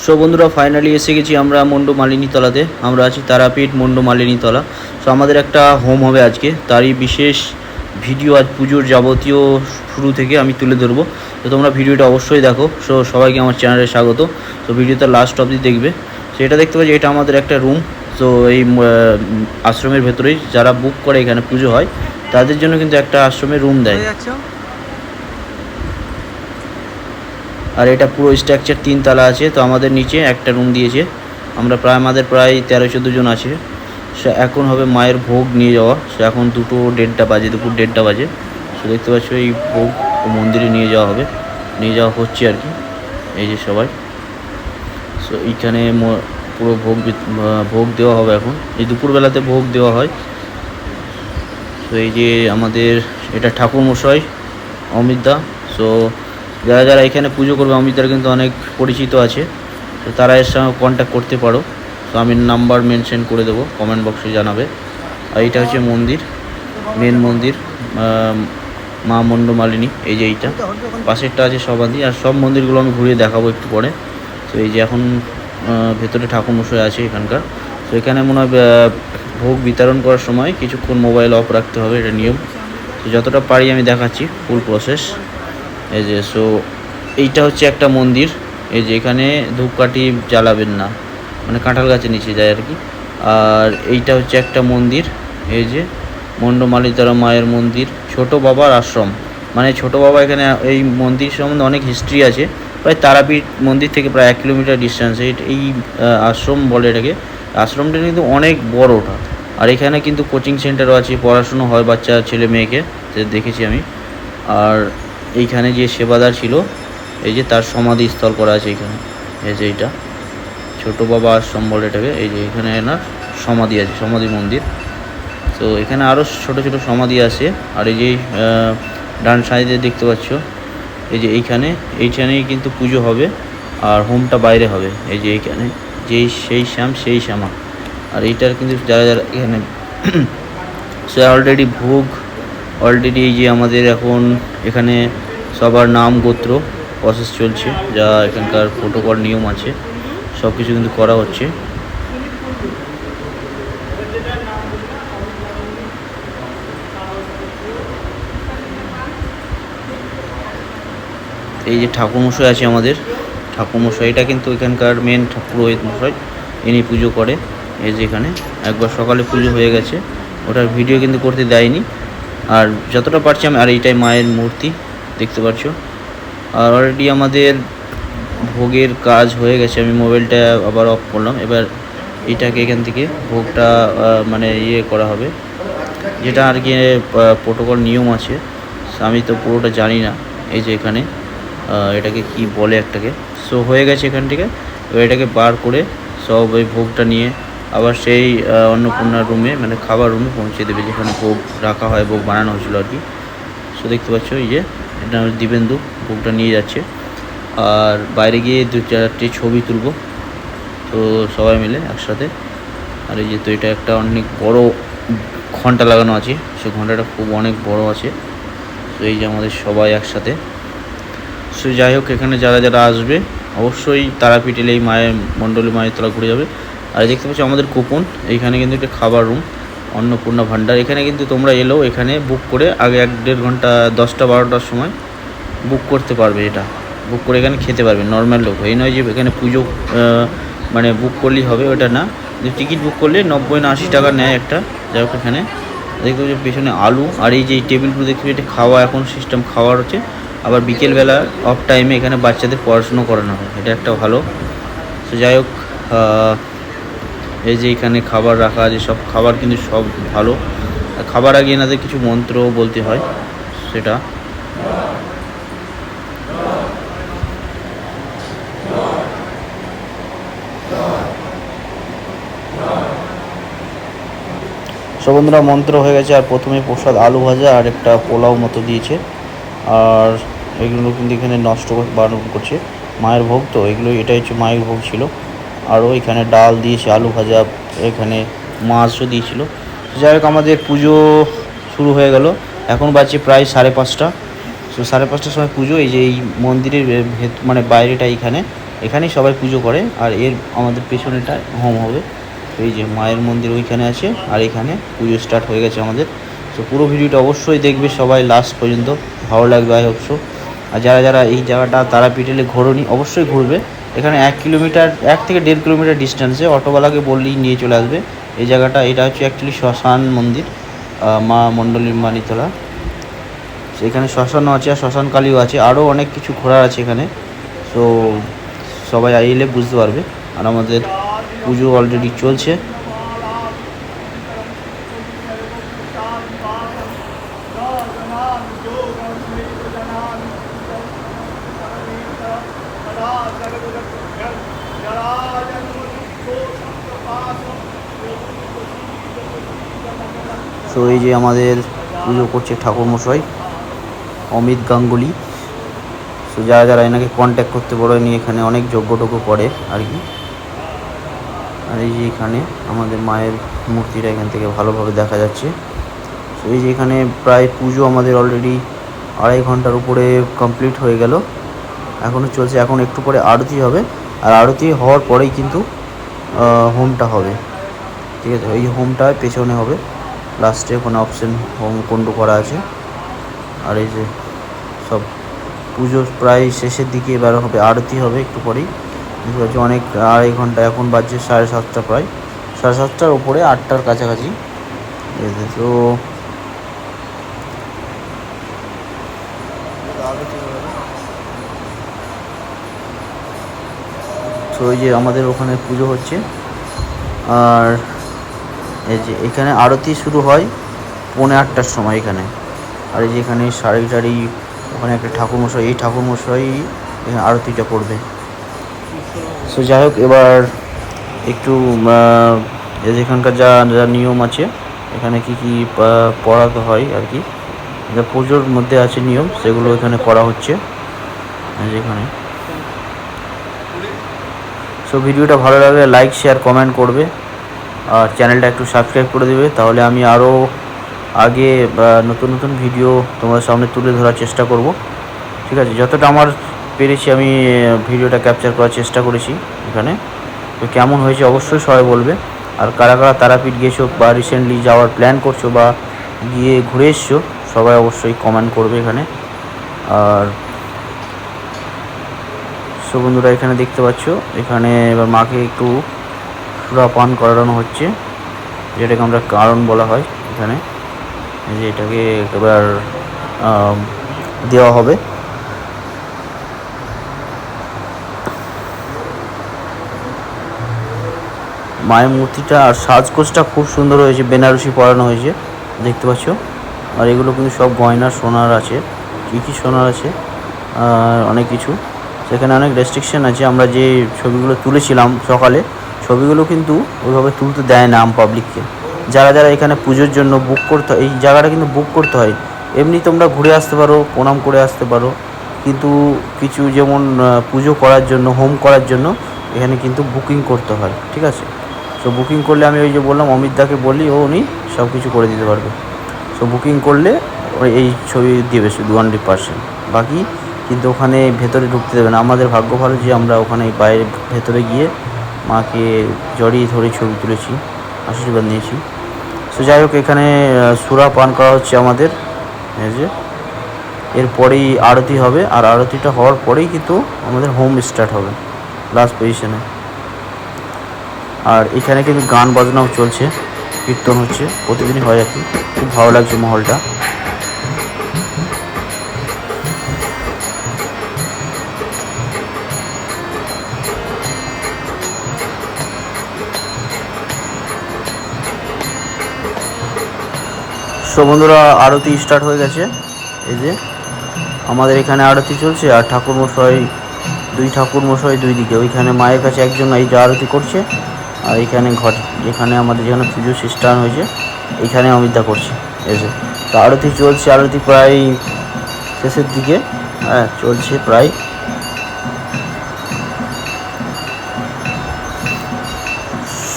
So বন্ধুরা finally এসে গেছি আমরা মন্ডু মালিনী তলাতে। আমরা আছি তারাপীঠ মন্ডু মালিনী তলা। সো আমাদের একটা হোম হবে আজকে, তারই বিশেষ ভিডিও আজ পুজোর যাবতীয় শুরু থেকে আমি তুলে ধরবো। তো তোমরা ভিডিওটা অবশ্যই দেখো। সো সবাইকে আমার চ্যানেলে স্বাগত। তো ভিডিওটা লাস্ট অবধি দেখবে। সো এটা দেখতে পাচ্ছি, এটা আমাদের একটা রুম। তো এই আশ্রমের ভেতরেই যারা বুক করে এখানে পুজো হয় তাদের জন্য কিন্তু একটা আশ্রমের রুম দেয়। আর এটা পুরো স্ট্রাকচার 3 তলা আছে। তো আমাদের নিচে একটা রুম দিয়েছে। আমাদের প্রায় 13-14 জন আছে। সে এখন হবে মায়ের ভোগ নিয়ে যাওয়া। সে এখন 2:30 বাজে, দুপুর 1:30 বাজে। সে দেখতে পাচ্ছ এই ভোগ মন্দিরে নিয়ে যাওয়া হবে, নিয়ে যাওয়া হচ্ছে আর কি। এই যে সবাই, সো এইখানে পুরো ভোগ দেওয়া হবে এখন। এই দুপুরবেলাতে ভোগ দেওয়া হয়। তো এই যে আমাদের এটা ঠাকুরমশাই অমিতদা। সো যারা যারা এখানে পুজো করবে, অমিতার কিন্তু অনেক পরিচিত আছে, তো তারা এর সঙ্গে কন্ট্যাক্ট করতে পারো। তো আমি নাম্বার মেনশন করে দেবো, কমেন্ট বক্সে জানাবে। আর এইটা হচ্ছে মন্দির, মেন মন্দির মা মন্ডু মালিনী। এই যে এইটা পাশেরটা আছে সমাধি। আর সব মন্দিরগুলো আমি ঘুরিয়ে দেখাবো একটু পরে। তো এই যে এখন ভেতরে ঠাকুরমশাই আছে এখানকার। তো এখানে মনে হয় ভোগ বিতরণ করার সময় কিছুক্ষণ মোবাইল অফ রাখতে হবে, এটা নিয়ম। তো যতটা পারি আমি দেখাচ্ছি ফুল প্রসেস। এই যে সো এইটা হচ্ছে একটা মন্দির। এই যে এখানে ধূপকাঠি জ্বালাবেন না, মানে কাঁঠাল গাছের নিচে যায় আর কি। আর এইটা হচ্ছে একটা মন্দির, এই যে মন্ডু মালিনী মায়ের মন্দির, ছোট বাবার আশ্রম। মানে ছোট বাবা এখানে এই মন্দির সম্বন্ধে অনেক হিস্ট্রি আছে। প্রায় তারাপীঠ মন্দির থেকে প্রায় 1 কিলোমিটার ডিস্টেন্সে এই আশ্রম বলে এটাকে। আশ্রমটা কিন্তু অনেক বড় ওটা। আর এখানে কিন্তু কোচিং সেন্টারও আছে, পড়াশুনো হয় বাচ্চা ছেলে মেয়েকে, দেখেছি আমি। আর এইখানে যে সেবাদার ছিল, এই যে তার সমাধিস্থল করা আছে এখানে। এই যে এইটা ছোটো বাবা আশ্রম বলে এটাকে। এই যে এখানে এনার সমাধি আছে, সমাধি মন্দির। তো এখানে আরও ছোটো ছোটো সমাধি আছে। আর এই যে ডান সাইডে দেখতে পাচ্ছ, এই যে এইখানেই কিন্তু পুজো হবে। আর হোমটা বাইরে হবে। এই যে এইখানে সেই শ্যাম সেই শ্যামা। আর এইটার কিন্তু যারা যারা এখানে সে অলরেডি এই যে আমাদের এখন এখানে সবার নাম গোত্র প্রসেস চলছে, যা এখানকার প্রোটোকল নিয়ম আছে, সব কিছু কিন্তু করা হচ্ছে। এই যে ঠাকুরমশাই আছে আমাদের, ঠাকুরমশাইটা কিন্তু এখানকার মেন পুরোহিত মশাই, ইনি পুজো করে। এই যে এখানে একবার সকালে পুজো হয়ে গেছে, ওটার ভিডিও কিন্তু করতে দেয়নি। আর যতটা পারছি আমি। আর এইটাই মায়ের মূর্তি দেখতে পাচ্ছ। আর অলরেডি আমাদের ভোগের কাজ হয়ে গেছে। আমি মোবাইলটা আবার অফ করলাম। এবার এটাকে এখান থেকে ভোগটা মানে করা হবে, যেটা আর কি প্রোটোকল নিয়ম আছে। আমি তো পুরোটা জানি না। এই যে এখানে এটাকে কি বলে একটাকে। সো হয়ে গেছে এখান থেকে। এবার এটাকে বার করে সব ওই ভোগটা নিয়ে আবার সেই অন্নপূর্ণার রুমে, মানে খাবার রুমে পৌঁছে দেবে, যেখানে ভোগ রাখা হয়, ভোগ বানানো হয়েছিল আর কি। সো দেখতে পাচ্ছ এই যে এটা দিবেন্দু ভোগটা নিয়ে যাচ্ছে। আর বাইরে গিয়ে 2-4টি ছবি তুলব, তো সবাই মিলে একসাথে। আর এই যে তো এটা একটা অনেক বড় ঘন্টা লাগানো আছে, সে ঘন্টাটা খুব অনেক বড় আছে। তো এই যে আমাদের সবাই একসাথে। সো যাই হোক, এখানে যারা যারা আসবে অবশ্যই তারাপীঠ এলে এই মণ্ডলী মায়ের তলা ঘুরে যাবে। আর দেখতে পাচ্ছি আমাদের কুপন, এইখানে কিন্তু একটা খাবার রুম, অন্নপূর্ণা ভাণ্ডার। এখানে কিন্তু তোমরা এলেও এখানে বুক করে আগে 1-1.5 ঘন্টা 10টা-12টার সময় বুক করতে পারবে। এটা বুক করে এখানে খেতে পারবে নর্মাল লোক। এই নয় যে এখানে পুজো মানে বুক করলেই হবে, ওটা না। যে টিকিট বুক করলে 90 না 80 টাকা নেয় একটা। যাই হোক, এখানে দেখতে পাচ্ছি পেছনে আলু। আর এই যে টেবিলগুলো দেখতে পাচ্ছি, এটা খাওয়া এখন সিস্টেম খাওয়ার হচ্ছে। আবার বিকেলবেলা অফ টাইমে এখানে বাচ্চাদের পড়াশুনো করানো হয়, এটা একটা ভালো। তো যাই হোক, এই যে এখানে খাবার রাখা আছে, সব খাবার কিন্তু সব ভালো। খাবার আগে এনাদের কিছু মন্ত্র বলতে হয়, সেটা। সব বন্ধুরা মন্ত্র হয়ে গেছে। আর প্রথমে প্রসাদ আলু ভাজা আর একটা পোলাও মতো দিয়েছে। আর এগুলো কিন্তু এখানে নষ্ট বারণ করছে, মায়ের ভোগ তো এগুলো, এটাই হচ্ছে মায়ের ভোগ ছিল। আরও এখানে ডাল দিয়েছে, আলু ভাজা, এখানে মাছও দিয়েছিল। যাই হোক, আমাদের পুজো শুরু হয়ে গেল। এখন বাজছে প্রায় 5:30। সো 5:30টার সময় পুজো। এই যে এই মন্দিরের মানে বাইরেটা এইখানে এখানেই সবাই পুজো করে। আর এর আমাদের পেছনেটা হোম হবে। এই যে মায়ের মন্দির ওইখানে আছে, আর এখানে পুজো স্টার্ট হয়ে গেছে আমাদের। তো পুরো ভিডিওটা অবশ্যই দেখবে সবাই লাস্ট পর্যন্ত, ভালো লাগবে আই হোপ সো। আর যারা যারা এই জায়গাটা তারাপীঠে ঘোরোনি অবশ্যই ঘুরবে। এখানে 1 কিলোমিটার 1 থেকে 1.5 কিলোমিটার ডিস্টেন্সে, অটোওয়ালাকে বললেই নিয়ে চলে আসবে এই জায়গাটা। এটা হচ্ছে অ্যাকচুয়ালি শ্মশান মন্দির, মা মণ্ডলীর মানিতলা। এখানে শ্মশানও আছে, আর শ্মশান কালীও আছে, আরও অনেক কিছু ঘোরার আছে এখানে। তো সবাই এলে বুঝতে পারবে। আর আমাদের পুজো অলরেডি চলছে। তো এই যে আমাদের পুজো করছে ঠাকুরমশাই অমিত গাঙ্গুলি। তো যারা যারা এনাকে কন্ট্যাক্ট করতে পারো, এনি এখানে অনেক যজ্ঞ করে আর কি। আর এই যে এখানে আমাদের মায়ের মূর্তিটা এখান থেকে ভালোভাবে দেখা যাচ্ছে। তো এই যে এখানে প্রায় পুজো আমাদের অলরেডি 2.5 ঘন্টার উপরে কমপ্লিট হয়ে গেল, এখনও চলছে। এখন একটু পরে আরতি হবে, আর আরতি হওয়ার পরেই কিন্তু হোমটা হবে, ঠিক আছে। এই হোমটা পেছনে হবে লাস্টে, ওখানে অপশন হোম কুণ্ড করা আছে। আর এই যে সব পুজো প্রায় শেষের দিকে এবার হবে, আরতি হবে একটু পরেই, বুঝতে পারছি। অনেক 2.5 ঘন্টা, এখন বাজছে 7:30, প্রায় 7:30টার উপরে, 8টার কাছাকাছি। তো তো এই যে আমাদের ওখানে পুজো হচ্ছে। আর এই যে এখানে আরতি শুরু হয় 7:45টার সময় এখানে। আর এই যে এখানে শাড়ি টাড়ি, ওখানে একটা ঠাকুরমশাই, এই ঠাকুরমশাই এখানে আরতিটা করবে। সো যাই হোক, এবার একটু এখানকার যা যা নিয়ম আছে, এখানে কি কি পড়াতে হয় আর কি, যা পুজোর মধ্যে আছে নিয়ম, সেগুলো এখানে করা হচ্ছে যেখানে। সো ভিডিওটা ভালো লাগলে লাইক শেয়ার কমেন্ট করবে, আর চ্যানেলটা একটু সাবস্ক্রাইব করে দেবে, তাহলে আমি আরও আগে নতুন নতুন ভিডিও তোমাদের সামনে তুলে ধরার চেষ্টা করব, ঠিক আছে। যতটা আমার পেরেছি আমি ভিডিওটা ক্যাপচার করার চেষ্টা করেছি এখানে। তো কেমন হয়েছে অবশ্যই সবাই বলবে। আর কারা কারা তারাপীঠ গিয়েছো বা রিসেন্টলি যাওয়ার প্ল্যান করছো বা গিয়ে ঘুরে এসছো, সবাই অবশ্যই কমেন্ট করবে এখানে। আর সো বন্ধুরা, এখানে দেখতে পাচ্ছ, এখানে এবার মাকে একটু সুরা পান করানো হচ্ছে, যেটাকে আমরা কারণ বলা হয় এখানে, যে এটাকে এবার দেওয়া হবে। মায়ের মূর্তিটা আর সাজগোজটা খুব সুন্দর হয়েছে, বেনারসি পরানো হয়েছে দেখতে পাচ্ছ। আর এগুলো কিন্তু সব গয়না সোনার আছে, কী সোনার আছে, আর অনেক কিছু। সেখানে অনেক রেস্ট্রিকশান আছে। আমরা যে ছবিগুলো তুলেছিলাম সকালে, ছবিগুলো কিন্তু ওইভাবে তুলতে দেয় না আম পাবলিককে। যারা যারা এখানে পুজোর জন্য বুক করতে হয়, এই জায়গাটা কিন্তু বুক করতে হয়। এমনি তোমরা ঘুরে আসতে পারো, প্রণাম করে আসতে পারো, কিন্তু কিছু যেমন পুজো করার জন্য, হোম করার জন্য এখানে কিন্তু বুকিং করতে হয়, ঠিক আছে। সো বুকিং করলে, আমি ওই যে বললাম অমিতদাকে বললি, উনি সব কিছু করে দিতে পারবে। সো বুকিং করলে এই ছবি দেবে শুধু 100%, বাকি কিন্তু ওখানে ভেতরে ঢুকতে দেবে না। আমাদের ভাগ্য ভালো যে আমরা ওখানে বাইরে ভেতরে গিয়ে মাকে জড়িয়ে ধরে ছবি তুলেছি, আশীর্বাদ নিয়েছি। সো যাই হোক, এখানে সুরা পান করা হচ্ছে আমাদের, এই যে এরপরেই আরতি হবে। আর আরতিটা হওয়ার পরেই কিন্তু আমাদের হোম স্টার্ট হবে লাস্ট পজিশনে। আর এখানে কিন্তু গান বাজনাও চলছে, কীর্তন হচ্ছে, প্রতিদিনই হয় আর কি। খুব ভালো লাগছে মহলটা। সো বন্ধুরা, আরতি স্টার্ট হয়ে গেছে। এই যে আমাদের এখানে আরতি চলছে, আর দুই ঠাকুরমশাই দুই দিকে, ওইখানে মায়ের কাছে একজন এই যে আরতি করছে, আর এখানে এখানে আমাদের যেখানে পুজো সিস্টেম হয়েছে, এইখানে অমিতদা করছে। এসে তো আরতি চলছে, আরতি প্রায় শেষের দিকে, হ্যাঁ চলছে প্রায়।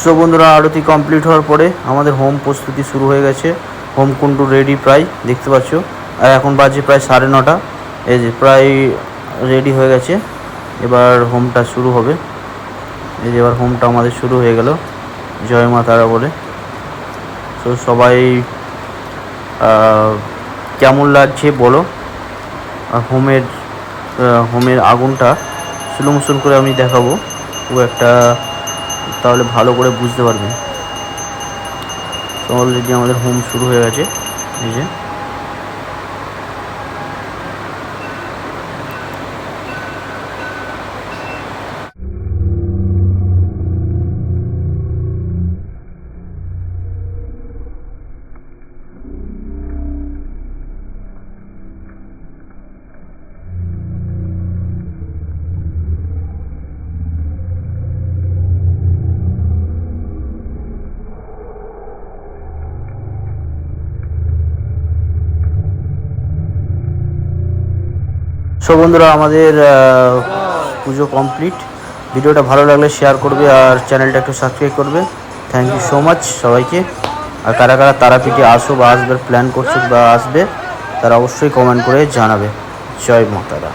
সো বন্ধুরা, আরতি কমপ্লিট হওয়ার পরে আমাদের হোম প্রস্তুতি শুরু হয়ে গেছে। হোম কুণ্ড রেডি প্রায়, দেখতে পাচ্ছ। আর এখন বাজে প্রায় 9:30, এই যে প্রায় রেডি হয়ে গেছে। এবার হোমটা শুরু হবে। এই যে এবার হোমটা আমাদের শুরু হয়ে গেল, জয় মা তারা বলে। তো সবাই কেমন লাগছে বলো। আর হোমের আগুনটা স্লো মোশন করে আমি দেখাবো খুব একটা, তাহলে ভালো করে বুঝতে পারবে। তো অলরেডি আমাদের হোম শুরু হয়ে গেছে। এই যে সো বন্ধুরা, আমাদের পুজো কমপ্লিট। ভিডিওটা ভালো লাগলে শেয়ার করবে আর চ্যানেলটা একটু সাবস্ক্রাইব করবে। থ্যাংক ইউ সো মাচ সবাইকে। আর কারা কারা তারাপীঠে আসো বা আসবার প্ল্যান করছো বা আসবে, তারা অবশ্যই কমেন্ট করে জানাবে। জয় মা তারা।